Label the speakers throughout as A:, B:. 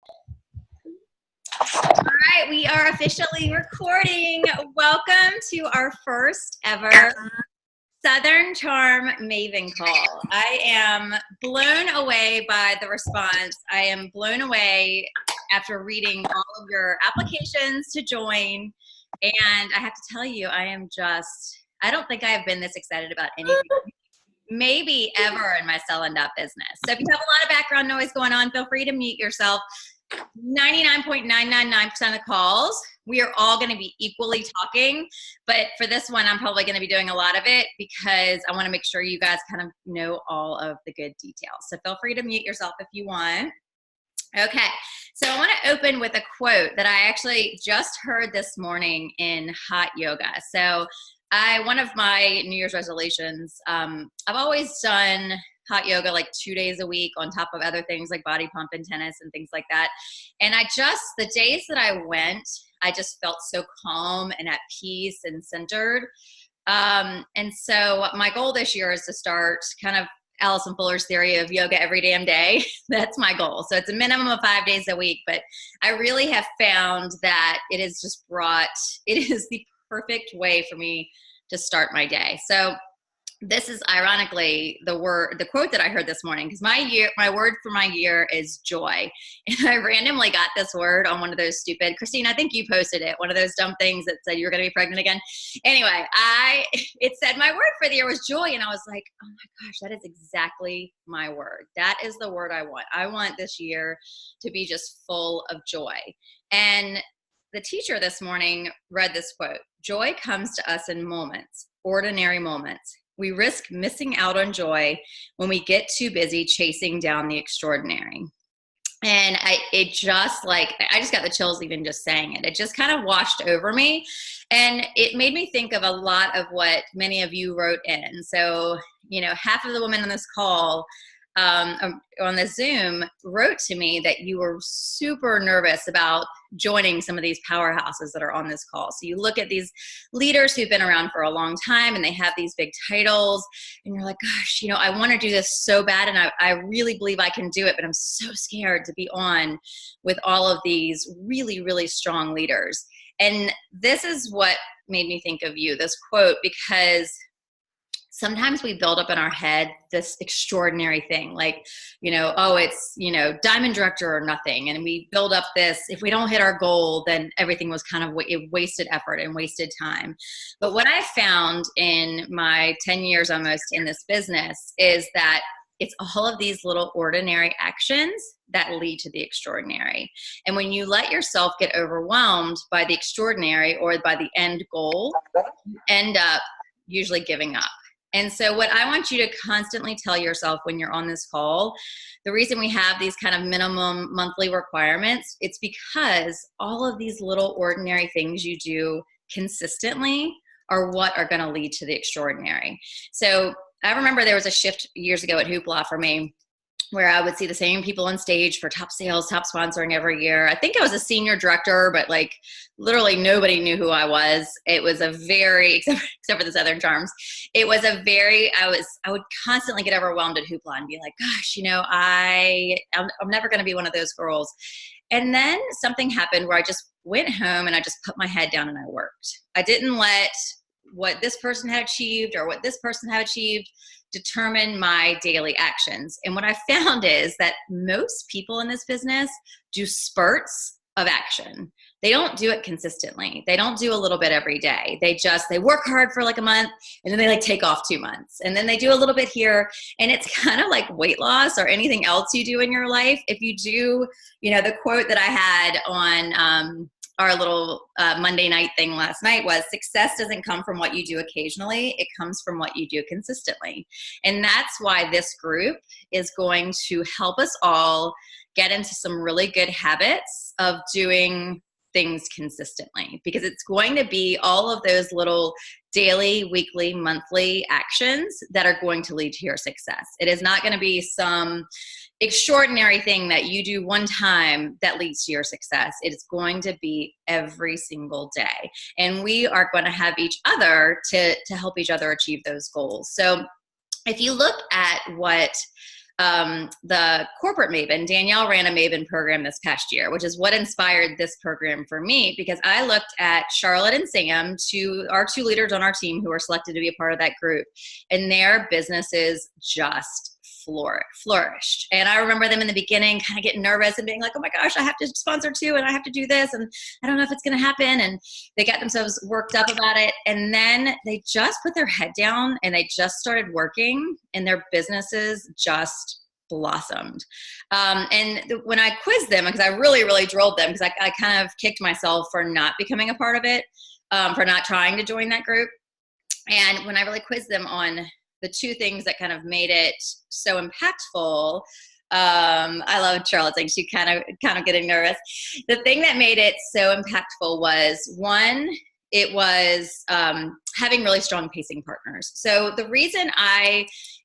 A: All right, we are officially recording. Welcome to our first ever Southern Charm Maven Call. I am blown away by the response. I am blown away after reading all of your applications to join. And I have to tell you, I don't think I have been this excited about anything maybe ever in my Sell and Up business. So if you have a lot of background noise going on, feel free to mute yourself. 99.999% of the calls, we are all going to be equally talking. But for this one, I'm probably going to be doing a lot of it because I want to make sure you guys kind of know all of the good details. So feel free to mute yourself if you want. Okay, so I want to open with a quote that I actually just heard this morning in hot yoga. So one of my New Year's resolutions, I've always done hot yoga like 2 days a week on top of other things like body pump and tennis and things like that. And the days that I went, I just felt so calm and at peace and centered. And so my goal this year is to start kind of Allison Fuller's theory of yoga every damn day. That's my goal. So it's a minimum of 5 days a week, but I really have found that it is the perfect way for me to start my day. So this is ironically the quote that I heard this morning, because my word for my year is joy. And I randomly got this word on one of those stupid, Christine, I think you posted it, one of those dumb things that said you were going to be pregnant again. Anyway, it said my word for the year was joy. And I was like, oh my gosh, that is exactly my word. That is the word I want. I want this year to be just full of joy. And the teacher this morning read this quote: joy comes to us in moments, ordinary moments. We risk missing out on joy when we get too busy chasing down the extraordinary. And I just got the chills even just saying it. It just kind of washed over me. And it made me think of a lot of what many of you wrote in. So, half of the women on this call on the Zoom wrote to me that you were super nervous about joining some of these powerhouses that are on this call. So you look at these leaders who've been around for a long time and they have these big titles and you're like, gosh, I want to do this so bad. And I really believe I can do it, but I'm so scared to be on with all of these really, really strong leaders. And this is what made me think of you, this quote, because sometimes we build up in our head this extraordinary thing, like, it's, diamond director or nothing. And we build up this, if we don't hit our goal, then everything was kind of wasted effort and wasted time. But what I found in my 10 years almost in this business is that it's all of these little ordinary actions that lead to the extraordinary. And when you let yourself get overwhelmed by the extraordinary or by the end goal, you end up usually giving up. And so what I want you to constantly tell yourself when you're on this call, the reason we have these kind of minimum monthly requirements, it's because all of these little ordinary things you do consistently are what are going to lead to the extraordinary. So I remember there was a shift years ago at Hoopla for me where I would see the same people on stage for top sales, top sponsoring every year. I think I was a senior director, but literally nobody knew who I was. It was except for the Southern Charms, I would constantly get overwhelmed at Hoopla and be like, gosh, I'm never going to be one of those girls. And then something happened where I just went home and I just put my head down and I worked. I didn't let what this person had achieved or what this person had achieved determine my daily actions. And what I found is that most people in this business do spurts of action. They don't do it consistently. They don't do a little bit every day. They work hard for like a month and then they take off 2 months and then they do a little bit here. And it's kind of like weight loss or anything else you do in your life. If you do, the quote that I had on our little Monday night thing last night was, success doesn't come from what you do occasionally. It comes from what you do consistently. And that's why this group is going to help us all get into some really good habits of doing things consistently, because it's going to be all of those little daily, weekly, monthly actions that are going to lead to your success. It is not going to be some extraordinary thing that you do one time that leads to your success. It is going to be every single day. And we are going to have each other to help each other achieve those goals. So if you look at what the corporate Maven, Danielle ran a Maven program this past year, which is what inspired this program for me, because I looked at Charlotte and Sam, our two leaders on our team who were selected to be a part of that group, and their businesses just flourished. And I remember them in the beginning kind of getting nervous and being like, oh my gosh, I have to sponsor too, and I have to do this, and I don't know if it's going to happen. And they got themselves worked up about it. And then they just put their head down and they just started working, and their businesses just blossomed. When I quizzed them, because I really, really drilled them, because I kind of kicked myself for not becoming a part of it, for not trying to join that group. And when I really quizzed them on the two things that kind of made it so impactful, I love Charlotte saying she kind of getting nervous. The thing that made it so impactful was, one, it was having really strong pacing partners. So the reason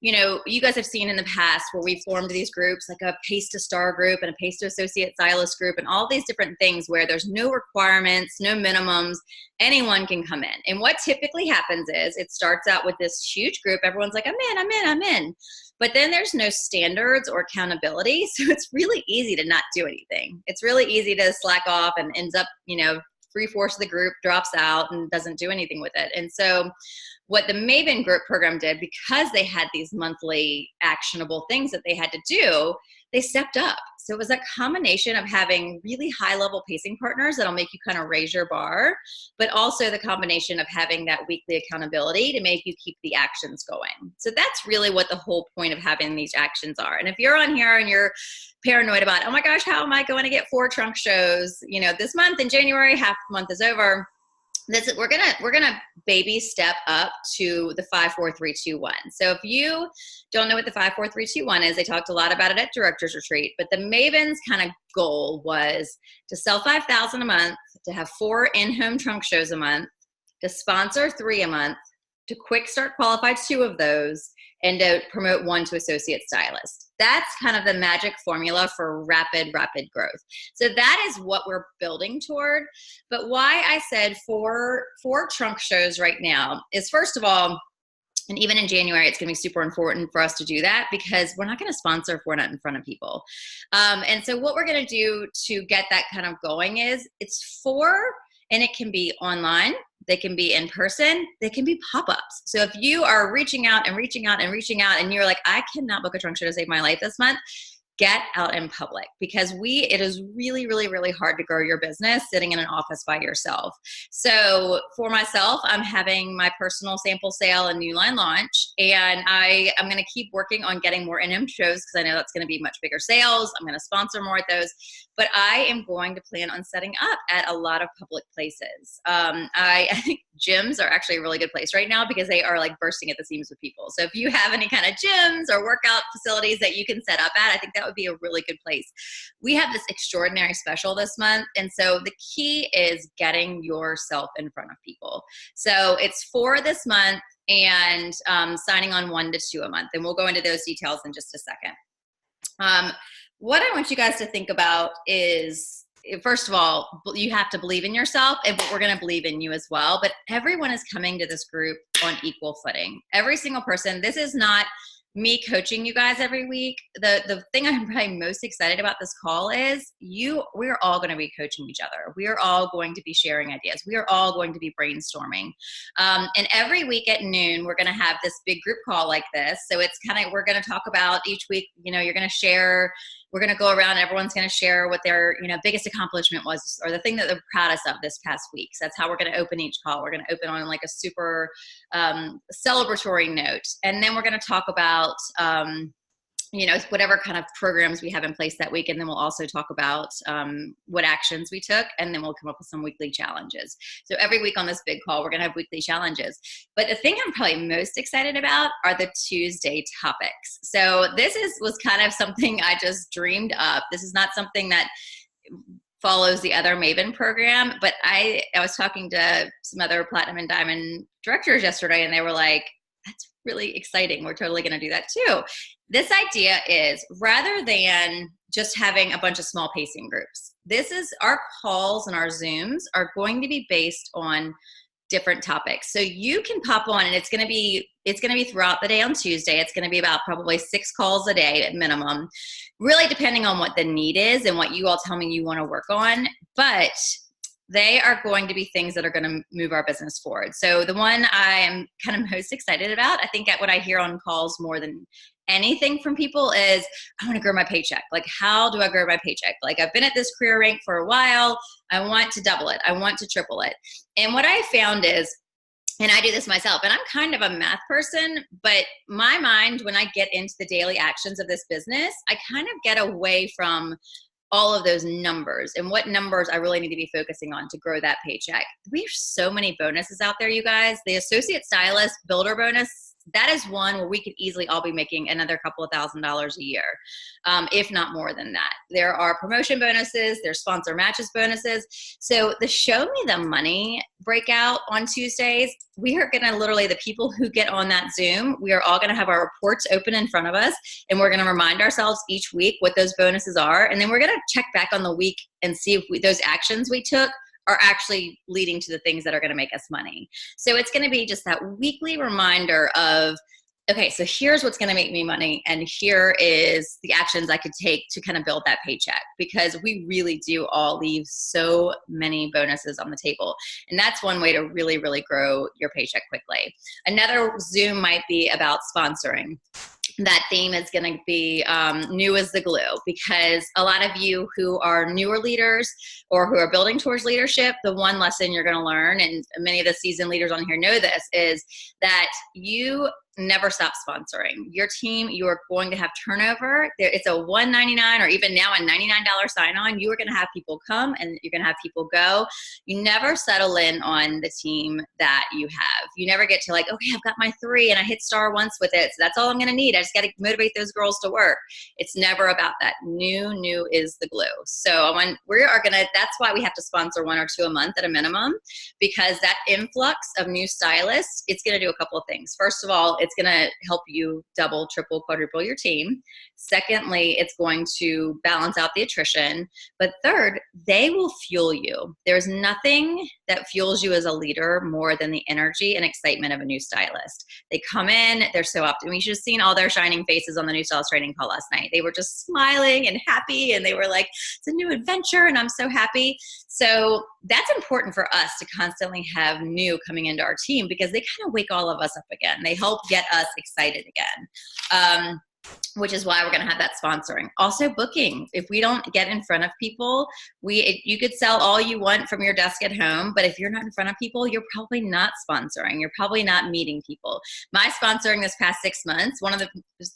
A: you guys have seen in the past where we formed these groups, like a Pace to Star group and a Pace to Associate Stylist group, and all these different things where there's no requirements, no minimums, anyone can come in. And what typically happens is it starts out with this huge group. Everyone's like, I'm in. But then there's no standards or accountability. So it's really easy to not do anything. It's really easy to slack off and ends up, 3/4 of the group drops out and doesn't do anything with it. And so what the Maven group program did, because they had these monthly actionable things that they had to do, they stepped up. So it was a combination of having really high level pacing partners that'll make you kind of raise your bar, but also the combination of having that weekly accountability to make you keep the actions going. So that's really what the whole point of having these actions are. And if you're on here and you're paranoid about, oh my gosh, how am I going to get 4 trunk shows, this month in January, half the month is over. We're gonna baby step up to the 5, 4, 3, 2, 1. So if you don't know what the 5, 4, 3, 2, 1 is, they talked a lot about it at Directors Retreat. But the Maven's kind of goal was to sell 5,000 a month, to have 4 in-home trunk shows a month, to sponsor 3 a month, to quick start qualify 2 of those, and to promote 1 to associate stylist. That's kind of the magic formula for rapid growth. So that is what we're building toward. But why I said 4 trunk shows right now is, first of all, and even in January, it's going to be super important for us to do that, because we're not going to sponsor if we're not in front of people. And so what we're going to do to get that kind of going is, it's 4, and it can be online, they can be in person, they can be pop-ups. So if you are reaching out and you're like, I cannot book a trunk show to save my life this month, get out in public, because it is really, really, really hard to grow your business sitting in an office by yourself. So for myself, I'm having my personal sample sale and new line launch, and I'm going to keep working on getting more in-home shows, because I know that's going to be much bigger sales. I'm going to sponsor more at those, but I am going to plan on setting up at a lot of public places. I think gyms are actually a really good place right now, because they are like bursting at the seams with people. So if you have any kind of gyms or workout facilities that you can set up at, I think that would be a really good place. We have this extraordinary special this month, and so the key is getting yourself in front of people. So it's 4 this month, and signing on 1 to 2 a month, and we'll go into those details in just a second. What I want you guys to think about is, first of all, you have to believe in yourself, and we're going to believe in you as well. But everyone is coming to this group on equal footing. Every single person. This is not me coaching you guys every week. The thing I'm probably most excited about this call is we're all going to be coaching each other. We are all going to be sharing ideas. We are all going to be brainstorming. And every week at noon, we're going to have this big group call like this. So it's we're going to talk about each week, you're going to share. We're going to go around, everyone's going to share what their, biggest accomplishment was, or the thing that they're proudest of this past week. So that's how we're going to open each call. We're going to open on like a super celebratory note. And then we're going to talk about, whatever kind of programs we have in place that week. And then we'll also talk about what actions we took, and then we'll come up with some weekly challenges. So every week on this big call, we're going to have weekly challenges. But the thing I'm probably most excited about are the Tuesday topics. So this was kind of something I just dreamed up. This is not something that follows the other Maven program, but I was talking to some other Platinum and Diamond directors yesterday, and they were like, that's really exciting. We're totally going to do that too. This idea is, rather than just having a bunch of small pacing groups, our calls and our Zooms are going to be based on different topics. So you can pop on, and it's going to be throughout the day on Tuesday. It's going to be about probably 6 calls a day at minimum, really depending on what the need is and what you all tell me you want to work on. But they are going to be things that are going to move our business forward. So the one I am kind of most excited about, I think what I hear on calls more than anything from people is, I want to grow my paycheck. Like, how do I grow my paycheck? Like, I've been at this career rank for a while. I want to double it. I want to triple it. And what I found is, and I do this myself, and I'm kind of a math person, but my mind, when I get into the daily actions of this business, I kind of get away from all of those numbers and what numbers I really need to be focusing on to grow that paycheck. We have so many bonuses out there, you guys. The associate stylist builder bonus, that is one where we could easily all be making another couple of $1,000s a year, if not more than that. There are promotion bonuses, there's sponsor matches bonuses. So the Show Me the Money breakout on Tuesdays, we are going to literally, the people who get on that Zoom, we are all going to have our reports open in front of us, and we're going to remind ourselves each week what those bonuses are. And then we're going to check back on the week and see if those actions we took are actually leading to the things that are going to make us money. So it's going to be just that weekly reminder of, okay, so here's what's going to make me money, and here is the actions I could take to kind of build that paycheck, because we really do all leave so many bonuses on the table. And that's one way to really, really grow your paycheck quickly. Another Zoom might be about sponsoring. That theme is going to be new as the glue, because a lot of you who are newer leaders or who are building towards leadership, the one lesson you're going to learn, and many of the seasoned leaders on here know this, is that you never stop sponsoring. Your team, you are going to have turnover. It's a $199 or even now a $99 sign-on. You are going to have people come and you're going to have people go. You never settle in on the team that you have. You never get to like, okay, I've got my 3 and I hit star once with it, so that's all I'm going to need. I just got to motivate those girls to work. It's never about that. New is the glue. So that's why we have to sponsor 1 or 2 a month at a minimum, because that influx of new stylists, it's going to do a couple of things. First of all, it's going to help you double, triple, quadruple your team. Secondly, it's going to balance out the attrition. But third, they will fuel you. There's nothing that fuels you as a leader more than the energy and excitement of a new stylist. They come in, they're so optimistic. You should have seen all their shining faces on the new stylist training call last night. They were just smiling and happy, and they were like, it's a new adventure and I'm so happy. So that's important for us to constantly have new coming into our team, because they kind of wake all of us up again. They help get us excited again. Which is why we're going to have that sponsoring. Also booking. If we don't get in front of people, you could sell all you want from your desk at home, but if you're not in front of people, you're probably not sponsoring. You're probably not meeting people. My sponsoring this past 6 months, one of the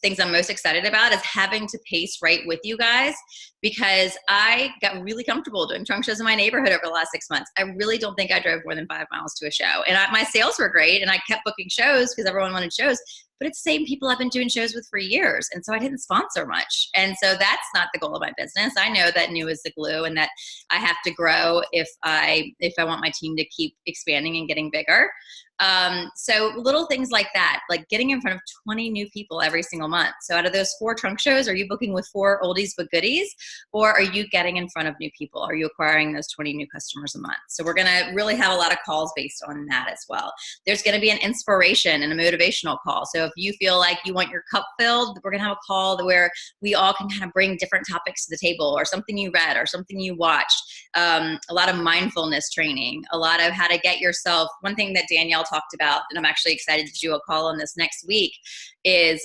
A: things I'm most excited about is having to pace right with you guys, because I got really comfortable doing trunk shows in my neighborhood over the last 6 months. I really don't think I drove more than 5 miles to a show. And my sales were great, and I kept booking shows because everyone wanted shows. But it's the same people I've been doing shows with for years. And so I didn't sponsor much. And so that's not the goal of my business. I know that new is the glue, and that I have to grow if I want my team to keep expanding and getting bigger. So little things like that, like getting in front of 20 new people every single month. So out of those 4 trunk shows, are you booking with 4 oldies but goodies, or are you getting in front of new people? Are you acquiring those 20 new customers a month? So we're going to really have a lot of calls based on that as well. There's going to be an inspiration and a motivational call. So if you feel like you want your cup filled, we're going to have a call where we all can kind of bring different topics to the table, or something you read or something you watched. A lot of mindfulness training, a lot of how to get yourself. One thing that Danielle talked about, and I'm actually excited to do a call on this next week, is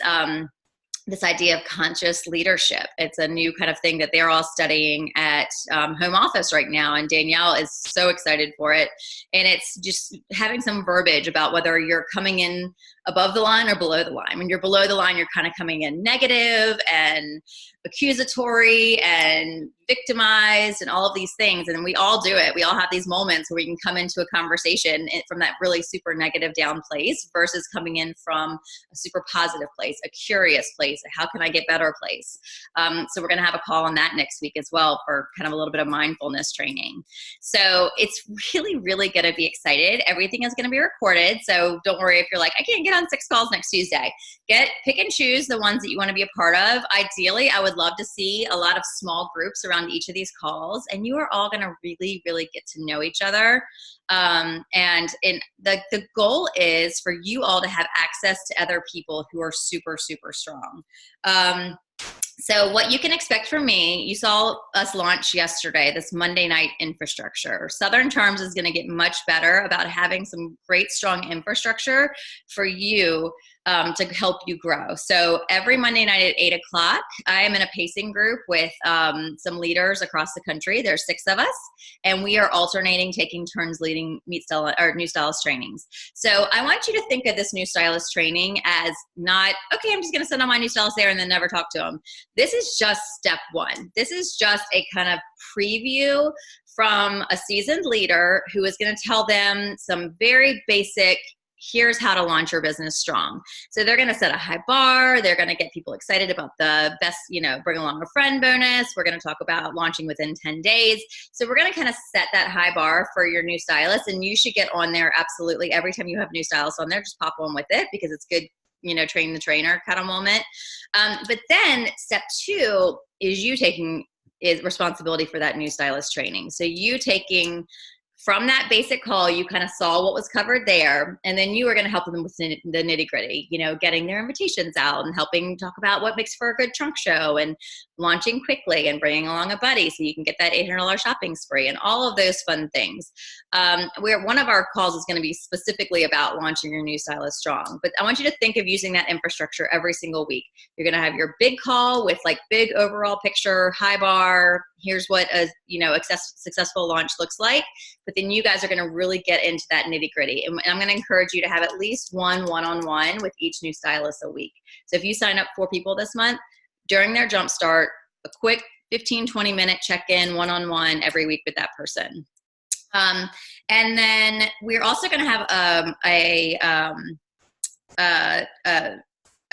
A: this idea of conscious leadership. It's a new kind of thing that they're all studying at home office right now, and Danielle is so excited for it. And it's just having some verbiage about whether you're coming in above the line or below the line. When you're below the line, you're kind of coming in negative and accusatory and victimized and all of these things. And we all do it. We all have these moments where we can come into a conversation from that really super negative down place versus coming in from a super positive place, a curious place, a how can I get better place. So we're going to have a call on that next week as well for kind of a little bit of mindfulness training. So it's really, really going to be excited. Everything is going to be recorded. So don't worry if you're like, I can't get on 6 calls next Tuesday. Pick and choose the ones that you want to be a part of. Ideally, I would would love to see a lot of small groups around each of these calls, and you are all going to really, really get to know each other. The goal is for you all to have access to other people who are super, super strong. So what you can expect from me, you saw us launch yesterday, this Monday night infrastructure. Southern Charms is going to get much better about having some great, strong infrastructure for you to help you grow. So every Monday night at 8 o'clock, I am in a pacing group with some leaders across the country. There's 6 of us, and we are alternating, taking turns leading new stylist trainings. So I want you to think of this new stylist training as not, okay, I'm just going to send all my new stylists there and then never talk to them. This is just step one. This is just a kind of preview from a seasoned leader who is going to tell them some very basic, here's how to launch your business strong. So they're going to set a high bar. They're going to get people excited about the best, bring along a friend bonus. We're going to talk about launching within 10 days. So we're going to kind of set that high bar for your new stylist, and you should get on there absolutely every time you have new stylists on there. Just pop on with it because it's good, train the trainer kind of moment. But then step 2 is you taking responsibility for that new stylist training. So you taking from that basic call, you kind of saw what was covered there, and then you were going to help them with the nitty gritty, getting their invitations out and helping talk about what makes for a good trunk show and launching quickly and bringing along a buddy so you can get that $800 shopping spree and all of those fun things. One of our calls is going to be specifically about launching your new stylist strong, but I want you to think of using that infrastructure every single week. You're going to have your big call with like big overall picture, high bar. Here's what a successful launch looks like. But then you guys are going to really get into that nitty gritty. And I'm going to encourage you to have at least one-on-one with each new stylist a week. So if you sign up 4 people this month, during their jump start, a quick 15-20 minute check-in one-on-one every week with that person. And then we're also going to have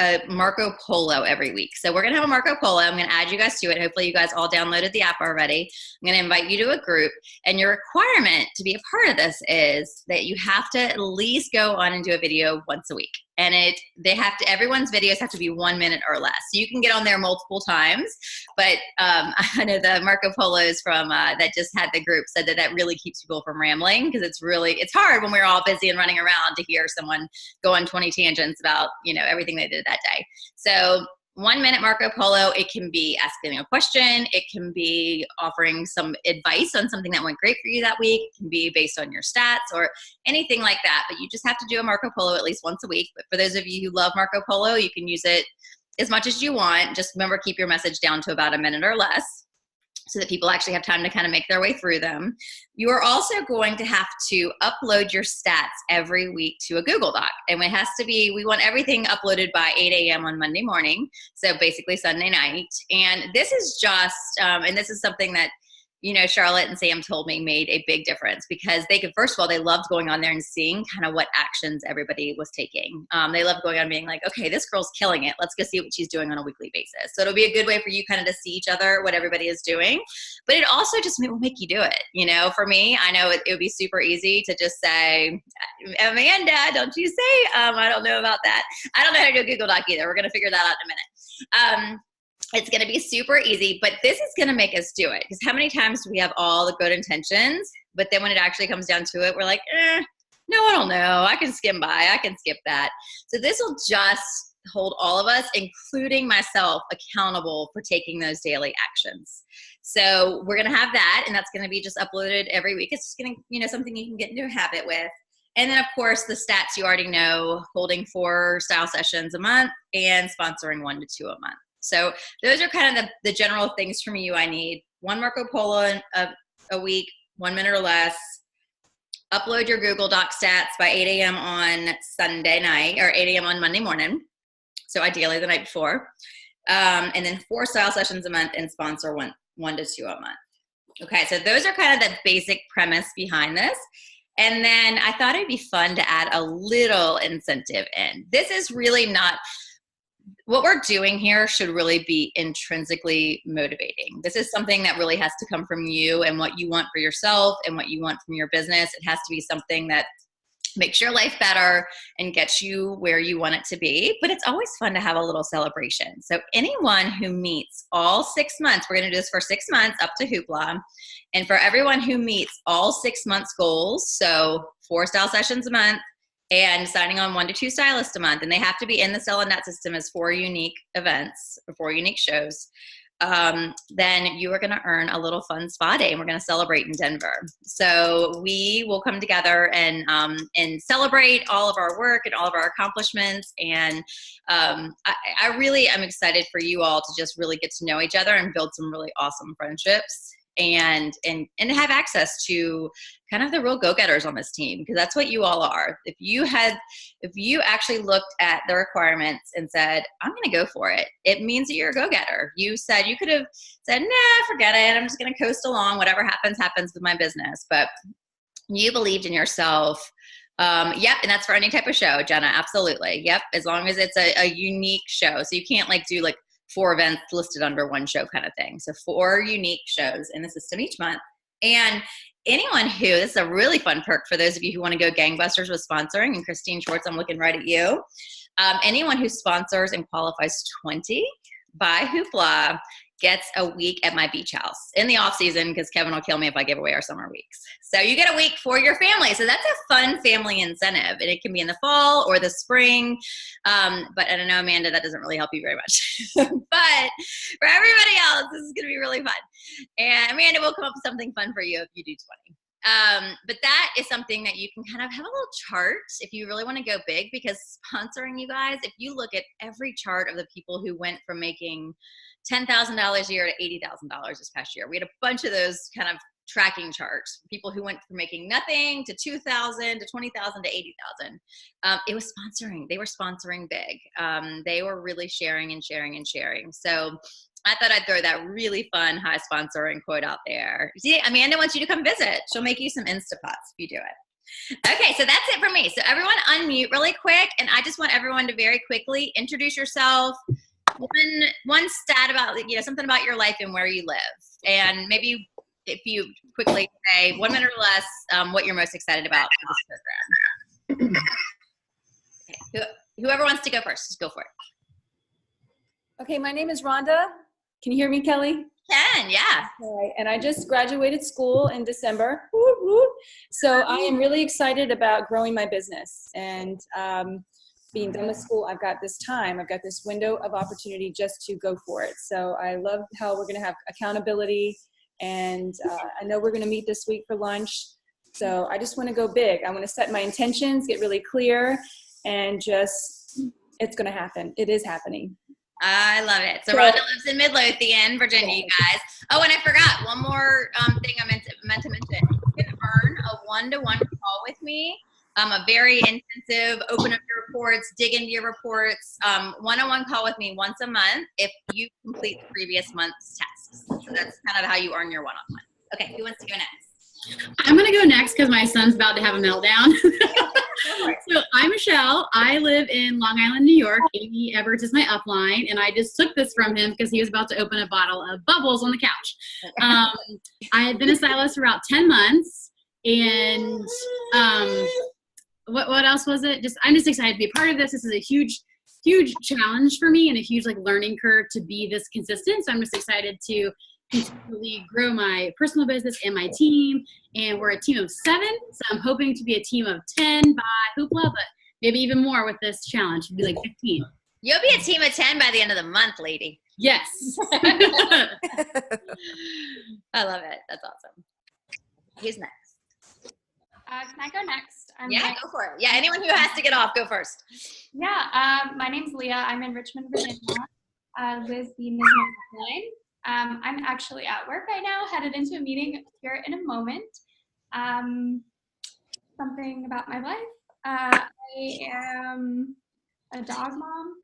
A: a Marco Polo every week. So we're going to have a Marco Polo. I'm going to add you guys to it. Hopefully you guys all downloaded the app already. I'm going to invite you to a group, and your requirement to be a part of this is that you have to at least go on and do a video once a week. And everyone's videos have to be 1 minute or less. So you can get on there multiple times, but I know the Marco Polos from that just had the group said that really keeps people from rambling, because it's hard when we're all busy and running around to hear someone go on 20 tangents about everything they did that day. So 1 minute Marco Polo, it can be asking a question. It can be offering some advice on something that went great for you that week. It can be based on your stats or anything like that. But you just have to do a Marco Polo at least once a week. But for those of you who love Marco Polo, you can use it as much as you want. Just remember, keep your message down to about a minute or less, so that people actually have time to kind of make their way through them. You are also going to have to upload your stats every week to a Google Doc. And it has to be, we want everything uploaded by 8 a.m. on Monday morning, so basically Sunday night. And this is just, and this is something that, Charlotte and Sam told me made a big difference, because first of all, they loved going on there and seeing kind of what actions everybody was taking. They loved going on and being like, okay, this girl's killing it. Let's go see what she's doing on a weekly basis. So it'll be a good way for you kind of to see each other, what everybody is doing. But it also just will make you do it. For me, I know it would be super easy to just say, Amanda, don't you say, I don't know about that. I don't know how to do a Google Doc either. We're going to figure that out in a minute. It's going to be super easy, but this is going to make us do it, because how many times do we have all the good intentions, but then when it actually comes down to it, we're like, no, I don't know. I can skim by. I can skip that. So this will just hold all of us, including myself, accountable for taking those daily actions. So we're going to have that, and that's going to be just uploaded every week. It's just going to, something you can get into a habit with. And then, of course, the stats you already know, holding 4 style sessions a month and sponsoring 1 to 2 a month. So those are kind of the general things from you I need. 1 Marco Polo a week, 1 minute or less. Upload your Google Doc stats by 8 a.m. on Sunday night, or 8 a.m. on Monday morning. So ideally the night before. And then 4 style sessions a month, and sponsor 1 to 2 a month. Okay, so those are kind of the basic premise behind this. And then I thought it'd be fun to add a little incentive in. This is really not... What we're doing here should really be intrinsically motivating. This is something that really has to come from you and what you want for yourself and what you want from your business. It has to be something that makes your life better and gets you where you want it to be. But it's always fun to have a little celebration. So anyone who meets all 6 months, we're going to do this for 6 months up to Hoopla. And for everyone who meets all 6 months goals, so 4 style sessions a month and signing on 1 to 2 stylists a month, and they have to be in the Sell and Net system as 4 unique events or 4 unique shows, then you are going to earn a little fun spa day, and we're going to celebrate in Denver. So we will come together and celebrate all of our work and all of our accomplishments. And I really am excited for you all to just really get to know each other and build some really awesome friendships and have access to kind of the real go-getters on this team, because that's what you all are. If you actually looked at the requirements and said, I'm going to go for it, it means that you're a go-getter. You could have said, nah, forget it. I'm just going to coast along. Whatever happens, happens with my business. But you believed in yourself. Yep. And that's for any type of show, Jenna. Absolutely. Yep. As long as it's a unique show. So you can't do 4 events listed under 1 show kind of thing. So 4 unique shows in the system each month. And anyone who, this is a really fun perk for those of you who want to go gangbusters with sponsoring, and Christine Schwartz, I'm looking right at you. Anyone who sponsors and qualifies 20 by Hoopla gets a week at my beach house in the off season, because Kevin will kill me if I give away our summer weeks. So you get a week for your family. So that's a fun family incentive, and it can be in the fall or the spring. But I don't know, Amanda, that doesn't really help you very much. But for everybody else, this is going to be really fun. And Amanda will come up with something fun for you if you do 20. But that is something that you can kind of have a little chart if you really want to go big, because sponsoring, you guys, if you look at every chart of the people who went from making $10,000 a year to $80,000 this past year, we had a bunch of those kind of tracking charts. People who went from making nothing to 2,000 to 20,000 to 80,000. It was sponsoring. They were sponsoring big. They were really sharing and sharing and sharing. So I thought I'd throw that really fun high sponsoring quote out there. See, Amanda wants you to come visit. She'll make you some Instapots if you do it. Okay, so that's it for me. So everyone unmute really quick, and I just want everyone to very quickly introduce yourself. One stat about, something about your life and where you live. And maybe if you quickly say 1 minute or less, what you're most excited about for this program. Okay. Whoever wants to go first, just go for it.
B: Okay, my name is Rhonda. Can you hear me, Kelly?
A: Can, yeah.
B: All right, and I just graduated school in December. So I am really excited about growing my business, and being done with school, I've got this window of opportunity just to go for it. So I love how we're going to have accountability, and I know we're going to meet this week for lunch. So I just want to go big. I want to set my intentions, get really clear, and it's going to happen. It is happening.
A: I love it. So Rhonda lives in Midlothian, Virginia, you guys. Oh, and I forgot one more thing I meant to mention. You can earn a one-to-one call with me. A very intensive, open up your reports, dig into your reports, one-on-one call with me once a month if you complete the previous month's tasks. So that's kind of how you earn your one-on-one. Okay, who wants to go next?
C: I'm going to go next because my son's about to have a meltdown. So I'm Michelle. I live in Long Island, New York. Amy Everts is my upline, and I just took this from him because he was about to open a bottle of bubbles on the couch. I had been a stylist for about 10 months, and what else was it? I'm just excited to be a part of this. This is a huge challenge for me and a huge learning curve to be this consistent. So I'm just excited to continually grow my personal business and my team. And we're a team of 7. So I'm hoping to be a team of 10 by Hoopla, but maybe even more with this challenge. It'd be 15.
A: You'll be a team of 10 by the end of the month, lady.
C: Yes.
A: I love it. That's awesome. Who's next?
D: Can I go next?
A: Go for it. Yeah, anyone who has to get off, go first.
D: Yeah, my name's Leah. I'm in Richmond, Virginia, with the Maven Call. I'm actually at work right now, headed into a meeting here in a moment. Something about my life. I am a dog mom.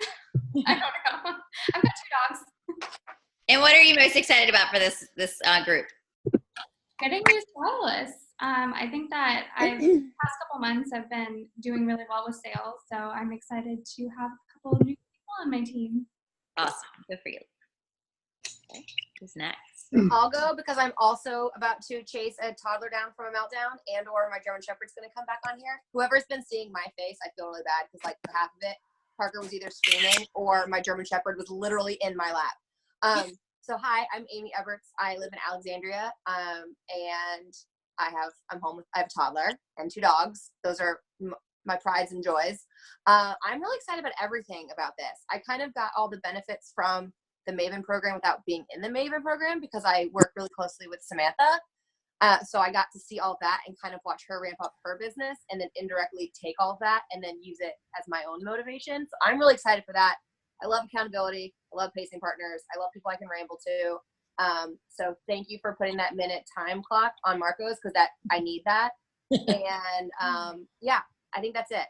D: I don't know. I've got 2 dogs.
A: And what are you most excited about for this group?
D: Getting new stylists. I think that the past couple months I've been doing really well with sales, so I'm excited to have a couple of new people on my team.
A: Awesome. Good for you. Okay. Who's next?
E: I'll go because I'm also about to chase a toddler down from a meltdown, and or my German Shepherd's going to come back on here. Whoever's been seeing my face, I feel really bad because like for half of it, Parker was either screaming or my German Shepherd was literally in my lap. So hi, I'm Amy Everts. I live in Alexandria, and I'm home with, I have a toddler and 2 dogs. Those are my prides and joys. I'm really excited about everything about this. I kind of got all the benefits from the Maven program without being in the Maven program because I work really closely with Samantha. So I got to see all of that and kind of watch her ramp up her business and then indirectly take all of that and then use it as my own motivation. So I'm really excited for that. I love accountability. I love pacing partners. I love people I can ramble to. So thank you for putting that minute time clock on Marco's because I need that. And yeah, I think that's it.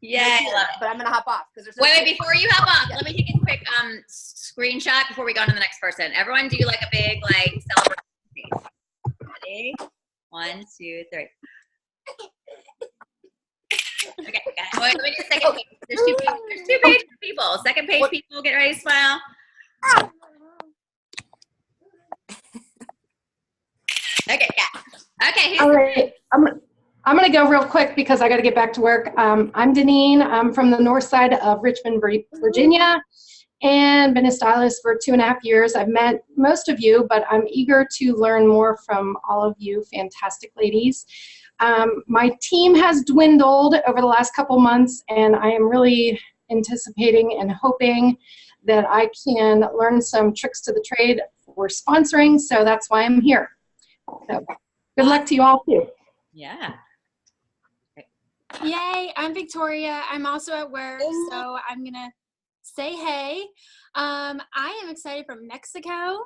A: Yeah,
E: but I'm gonna hop off because there's
A: wait, before you hop off, let me take a quick screenshot before we go on to the next person. Everyone do like a big like celebration. Ready? 1, 2, 3. Okay, got it. Wait, let me do a second page. There's 2 page people. Second page people, get ready to smile. Okay, yeah. Okay,
F: all right. I'm going to go real quick because I got to get back to work. I'm Deneen. I'm from the north side of Richmond, Virginia, and been a stylist for 2.5 years. I've met most of you, but I'm eager to learn more from all of you fantastic ladies. My team has dwindled over the last couple months, and I am really anticipating and hoping that I can learn some tricks to the trade for sponsoring, so that's why I'm here. So good luck to you all, too.
A: Yeah.
G: Yay, I'm Victoria. I'm also at work, so I'm gonna say hey. I am excited from Mexico,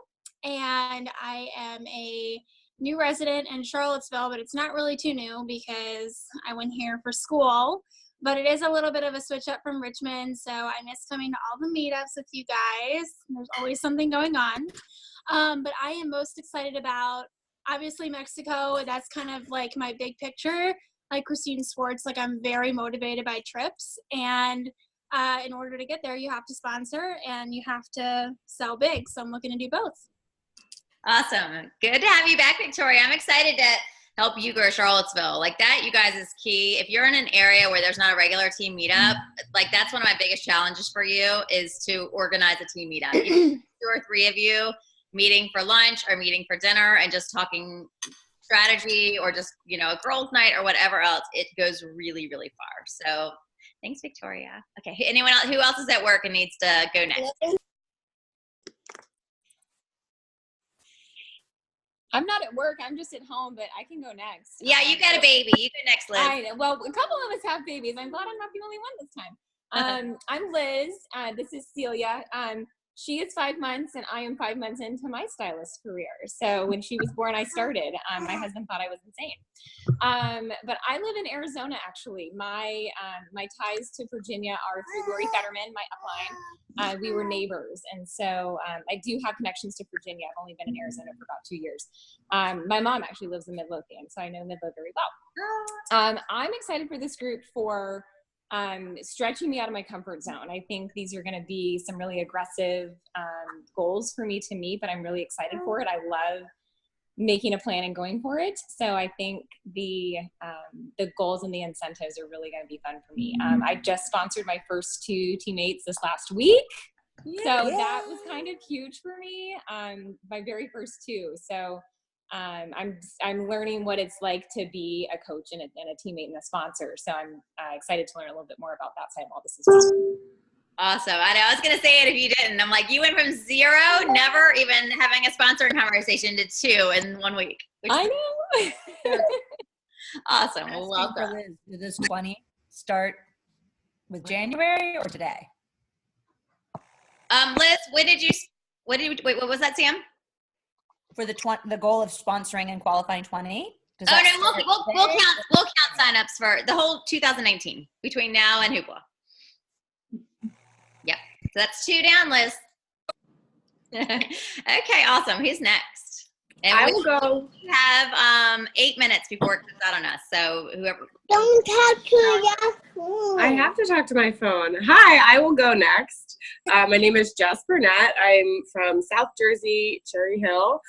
G: and I am a new resident in Charlottesville, but it's not really too new because I went here for school, but it is a little bit of a switch up from Richmond, so I miss coming to all the meetups with you guys. There's always something going on. But I am most excited about, obviously, Mexico. That's kind of like my big picture. Like Christine Swartz, like I'm very motivated by trips, and in order to get there, you have to sponsor and you have to sell big. So I'm looking to do both.
A: Awesome. Good to have you back, Victoria. I'm excited to help you grow Charlottesville. Like that, you guys, is key. If you're in an area where there's not a regular team meetup, like that's one of my biggest challenges for you is to organize a team meetup. 2 or 3 of you meeting for lunch or meeting for dinner and just talking strategy or just, you know, a girls' night or whatever else, it goes really, really far. So thanks, Victoria. Okay, anyone else? Who else is at work and needs to go next?
B: I'm not at work. I'm just at home, but I can go next.
A: Yeah, you got a baby. You go next, Liz.
B: I know. Well, a couple of us have babies. I'm glad I'm not the only one this time. I'm Liz. This is Celia. She is 5 months, and I am 5 months into my stylist career. So when she was born, I started. My husband thought I was insane. But I live in Arizona, actually. My ties to Virginia are through Lori Fetterman, my upline. We were neighbors, and so I do have connections to Virginia. I've only been in Arizona for about 2 years. My mom actually lives in Midlothian, so I know Midlo very well. I'm excited for this group for stretching me out of my comfort zone. I think these are going to be some really aggressive goals for me to meet, but I'm really excited for it. I love making a plan and going for it. So I think the goals and the incentives are really going to be fun for me. I just sponsored my first 2 teammates this last week. So that was kind of huge for me. My very first 2. So I'm learning what it's like to be a coach and a teammate and a sponsor. So I'm excited to learn a little bit more about that side while this is fun.
A: Awesome. I know. I was going to say it if you didn't. I'm like, you went from 0, never even having a sponsoring conversation, to 2 in 1 week.
B: I know.
A: Awesome. Well, welcome.
H: Did this 20 start with January or today?
A: Liz, what was that, Sam?
H: For the goal of sponsoring and qualifying 20?
A: Oh no, we'll count signups for the whole 2019 between now and Hoopla. Yep. So that's 2 down, Liz. Okay, awesome. Who's next? And
I: I will go.
A: We have 8 minutes before it comes out on us. So whoever.
I: Don't talk to your phone. I have to talk to my phone. Hi, I will go next. My name is Jess Burnett. I'm from South Jersey, Cherry Hill.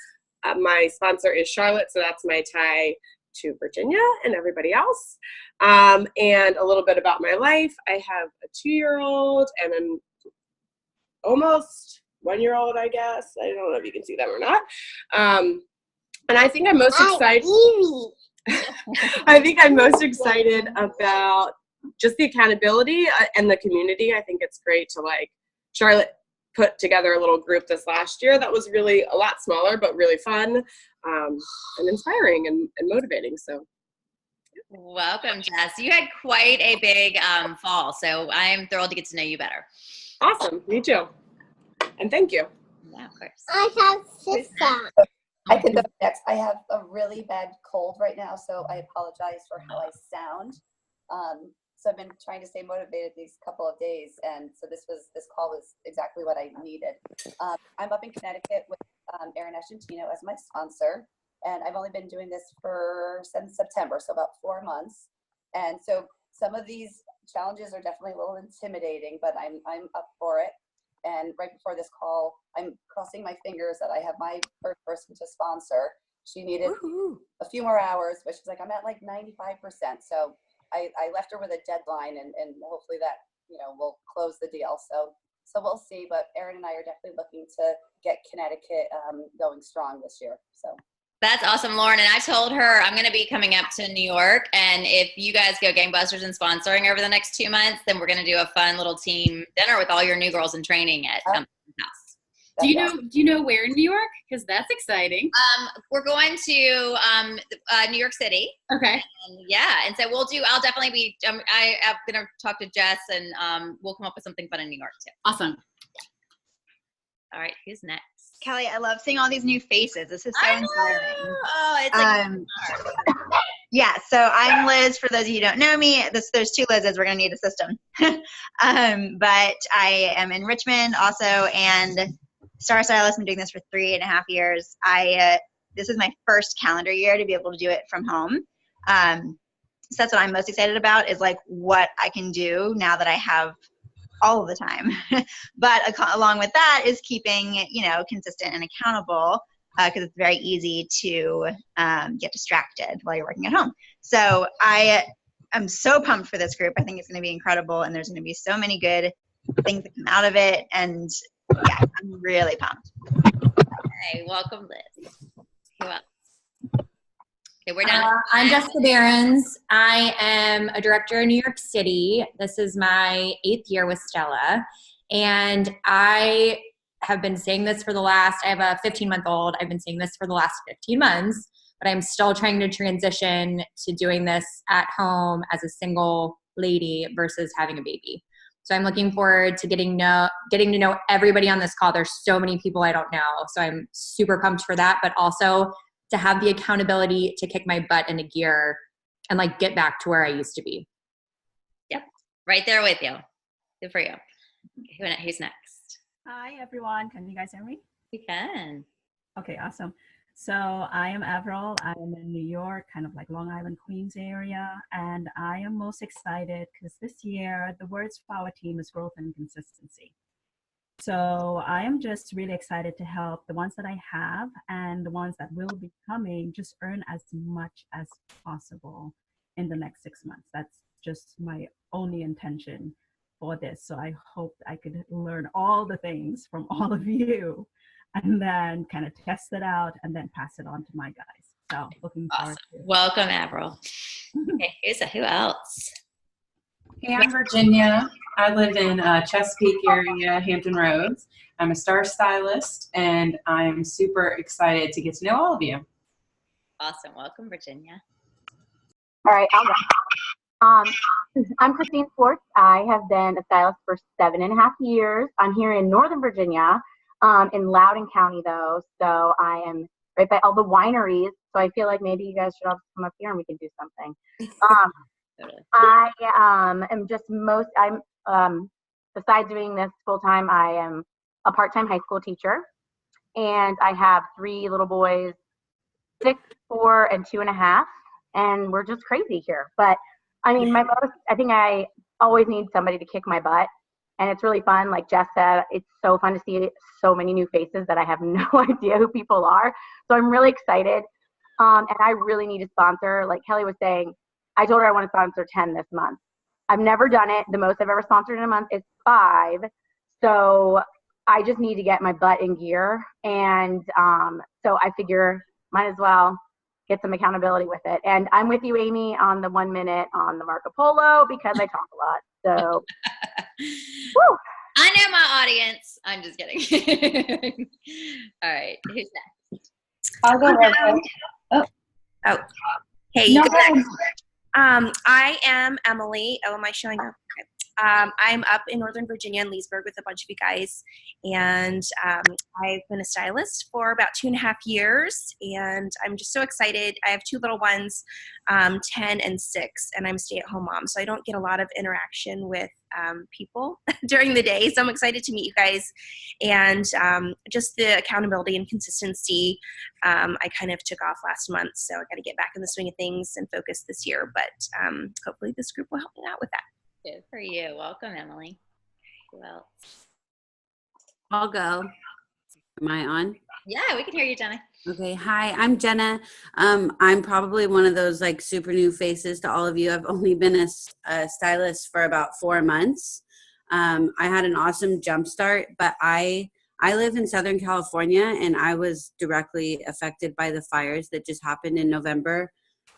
I: My sponsor is Charlotte, so that's my tie to Virginia and everybody else. And a little bit about my life. I have a 2-year-old and an almost 1-year-old, I guess. I don't know if you can see them or not. And I think I'm most excited. I think I'm most excited about just the accountability and the community. I think it's great to, like, Charlotte put together a little group this last year that was really a lot smaller, but really fun and inspiring and motivating. So.
A: Welcome, Jess. You had quite a big fall, so I'm thrilled to get to know you better.
I: Awesome. Me too. And thank you.
A: Yeah, of course.
J: I have sister.
E: I can go next. I have a really bad cold right now, so I apologize for how I sound. So I've been trying to stay motivated these couple of days, and so this call was exactly what I needed. I'm up in Connecticut with Erin Eschentino as my sponsor, and I've only been doing this since September, so about 4 months. And so some of these challenges are definitely a little intimidating, but I'm up for it. And right before this call, I'm crossing my fingers that I have my first person to sponsor. She needed a few more hours, but she's like, I'm at like 95%. So I left her with a deadline, and hopefully that, will close the deal. So we'll see. But Erin and I are definitely looking to get Connecticut going strong this year. So.
A: That's awesome, Lauren. And I told her I'm going to be coming up to New York. And if you guys go gangbusters and sponsoring over the next 2 months, then we're going to do a fun little team dinner with all your new girls in training at house.
C: Do you know where in New York? Because that's exciting.
A: We're going to New York City.
C: Okay.
A: And and so I'll definitely be, I'm going to talk to Jess, and we'll come up with something fun in New York too.
C: Awesome.
A: All right, who's next?
K: Kelly, I love seeing all these new faces. This is so inspiring.
A: Oh, it's like
K: yeah, so I'm Liz. For those of you who don't know me, there's 2 Liz's. We're going to need a system. But I am in Richmond also, and Star Stylist. I've been doing this for 3.5 years. This is my first calendar year to be able to do it from home. So that's what I'm most excited about, is like what I can do now that I have all of the time. But along with that is keeping, consistent and accountable, because it's very easy to get distracted while you're working at home. So I am so pumped for this group. I think it's going to be incredible, and there's going to be so many good things that come out of it. And yeah, I'm really pumped.
A: Hey, welcome, Liz. Who else? Okay, we're done.
L: I'm Jessica Behrens. I am a director in New York City. This is my 8th year with Stella. And I have been saying this I have a 15-month-old. I've been saying this for the last 15 months, but I'm still trying to transition to doing this at home as a single lady versus having a baby. So I'm looking forward to getting to know everybody on this call. There's so many people I don't know. So I'm super pumped for that, but also to have the accountability to kick my butt into gear and like get back to where I used to be.
A: Yep. Right there with you. Good for you. Who's next?
M: Hi, everyone. Can you guys hear me?
A: We can.
M: Okay, awesome. So I am Avril. I'm in New York, kind of like Long Island, Queens area. And I am most excited because this year, the words for our team is growth and consistency. So I am just really excited to help the ones that I have and the ones that will be coming just earn as much as possible in the next 6 months. That's just my only intention for this. So I hope I could learn all the things from all of you and then kind of test it out and then pass it on to my guys. So looking forward to it.
A: Welcome, Avril. Okay, who else?
N: Hey, I'm Virginia. I live in Chesapeake area, Hampton Roads. I'm a star stylist, and I'm super excited to get to know all of you.
A: Awesome. Welcome, Virginia.
O: All right, I'll go. I'm Christine Swartz. I have been a stylist for 7.5 years. I'm here in Northern Virginia, in Loudoun County, though. So I am right by all the wineries. So I feel like maybe you guys should all come up here and we can do something. I am just besides doing this full time, I am a part-time high school teacher, and I have 3 little boys, 6, 4, and 2.5, and we're just crazy here. But I mean, I think I always need somebody to kick my butt. and it's really fun. Like Jess said, it's so fun to see so many new faces that I have no idea who people are. So I'm really excited. And I really need a sponsor. Like Kelly was saying, I told her I want to sponsor 10 this month. I've never done it. The most I've ever sponsored in a month is 5. So I just need to get my butt in gear. And so I figure might as well get some accountability with it. And I'm with you, Amy, on the 1 minute on the Marco Polo because I talk a lot. So, woo.
A: I know my audience. I'm just kidding. All right. Who's next?
P: I'll go real quick.
Q: Oh. Hey,
P: No,
Q: you go ahead. I am Emily. Oh, am I showing up? Okay. I'm up in Northern Virginia in Leesburg with a bunch of you guys, and I've been a stylist for about 2.5 years, and I'm just so excited. I have 2 little ones, 10 and 6, and I'm a stay-at-home mom, so I don't get a lot of interaction with people during the day, so I'm excited to meet you guys, and just the accountability and consistency. I kind of took off last month, so I got to get back in the swing of things and focus this year, but hopefully this group will help me out with that.
A: Good for you. Welcome, Emily. Who else?
R: I'll go. Am I on?
A: Yeah, we can hear you, Jenna.
R: Okay. Hi, I'm Jenna. I'm probably one of those like super new faces to all of you. I've only been a stylist for about 4 months. I had an awesome jump start, but I live in Southern California, and I was directly affected by the fires that just happened in November.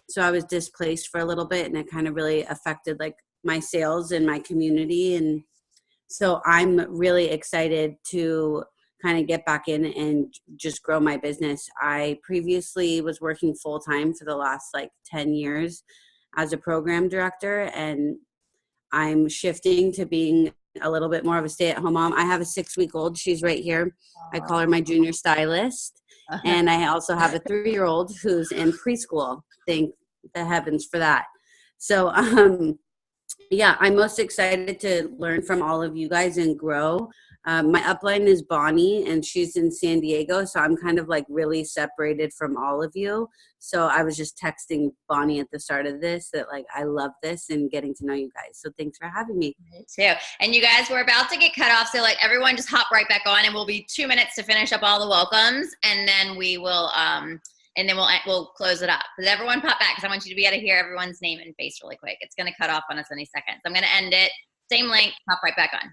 R: So I was displaced for a little bit, and it kind of really affected like my sales in my community. And so I'm really excited to kind of get back in and just grow my business. I previously was working full-time for the last like 10 years as a program director, and I'm shifting to being a little bit more of a stay-at-home mom. I have a 6-week-old. She's right here. I call her my junior stylist. And I also have a 3-year-old who's in preschool. Thank the heavens for that. So, yeah, I'm most excited to learn from all of you guys and grow. My upline is Bonnie, and she's in San Diego, so I'm kind of like really separated from all of you. So I was just texting Bonnie at the start of this that like I love this and getting to know you guys. So thanks for having me.
A: Me too. And you guys, we're about to get cut off, so like everyone just hop right back on, and we'll be 2 minutes to finish up all the welcomes, and then we will we'll close it up. But everyone pop back because I want you to be able to hear everyone's name and face really quick. It's going to cut off on us any second. So I'm going to end it. Same link. Pop right back on.